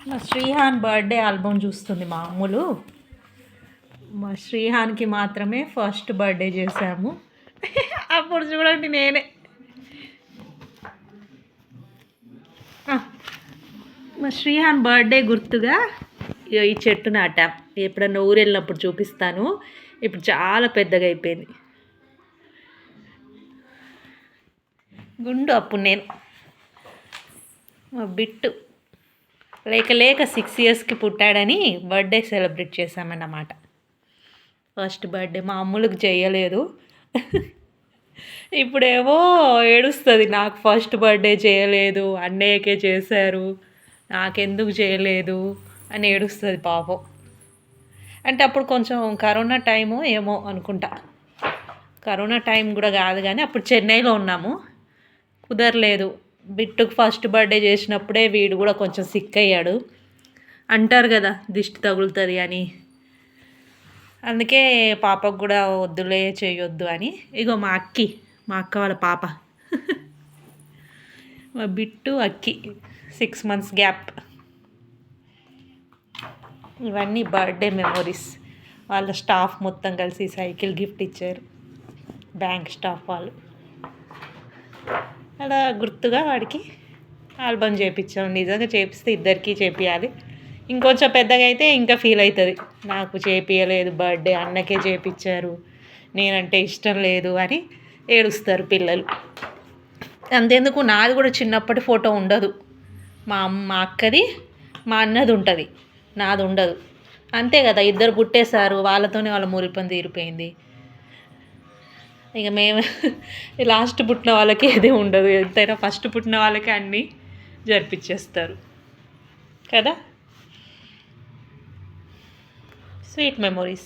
మా Shrihan birthday album చూస్తుంది మా అమ్ములు. మా శ్రీహాన్కి మాత్రమే ఫస్ట్ బర్త్డే చేశాము. అప్పుడు చూడండి నేనే మా శ్రీహాన్ బర్త్డే గుర్తుగా ఈ చెట్టు నాటాం. ఎప్పుడన్నా ఊరు వెళ్ళినప్పుడు చూపిస్తాను. ఇప్పుడు చాలా పెద్దగా అయిపోయింది. గుండు అప్పుడు నేను మా బిట్టు లేక లేక 6 ఇయర్స్కి పుట్టాడని బర్త్డే సెలబ్రేట్ చేశామన్నమాట. ఫస్ట్ బర్త్డే మా అమ్ములకు చేయలేదు. ఇప్పుడేమో ఏడుస్తుంది, నాకు ఫస్ట్ బర్త్డే చేయలేదు, అన్నయ్యకే చేశారు, నాకెందుకు చేయలేదు అని ఏడుస్తుంది పాపం. అంటే అప్పుడు కొంచెం కరోనా టైము ఏమో అనుకుంటా. కరోనా టైం కూడా కాదు కానీ అప్పుడు చెన్నైలో ఉన్నాము, కుదరలేదు. బిట్టుకు ఫస్ట్ బర్త్డే చేసినప్పుడే వీడు కూడా కొంచెం సిక్ అయ్యాడు. అంటారు కదా దిష్టి తగులుతుంది అని, అందుకే పాపకు కూడా వద్దులే చేయొద్దు అని. ఇగో మా అక్క వాళ్ళ పాప మా బిట్టు అక్కి 6 months గ్యాప్. ఇవన్నీ బర్త్డే మెమొరీస్. వాళ్ళ స్టాఫ్ మొత్తం కలిసి సైకిల్ గిఫ్ట్ ఇచ్చారు, బ్యాంక్ స్టాఫ్ వాళ్ళు. అలా గుర్తుగా వాడికి ఆల్బమ్ చేయించాం. నిజంగా చేపిస్తే ఇద్దరికీ చేపియాలి. ఇంకొంచెం పెద్దగా అయితే ఇంకా ఫీల్ అవుతుంది, నాకు చేపియలేదు బర్త్డే, అన్నకే చేపించారు, నేనంటే ఇష్టం లేదు అని ఏడుస్తారు పిల్లలు. అంతెందుకు నాది కూడా చిన్నప్పటి ఫోటో ఉండదు. మా అక్కది మా అన్నది ఉంటుంది, నాది ఉండదు. అంతే కదా, ఇద్దరు పుట్టేశారు, వాళ్ళతోనే వాళ్ళ మురిపని తీరిపోయింది. ఇక మేము లాస్ట్ పుట్టిన వాళ్ళకి ఏదే ఉండదు. ఎంతైనా ఫస్ట్ పుట్టిన వాళ్ళకి అన్నీ జరిపించేస్తారు కదా. Sweet memories.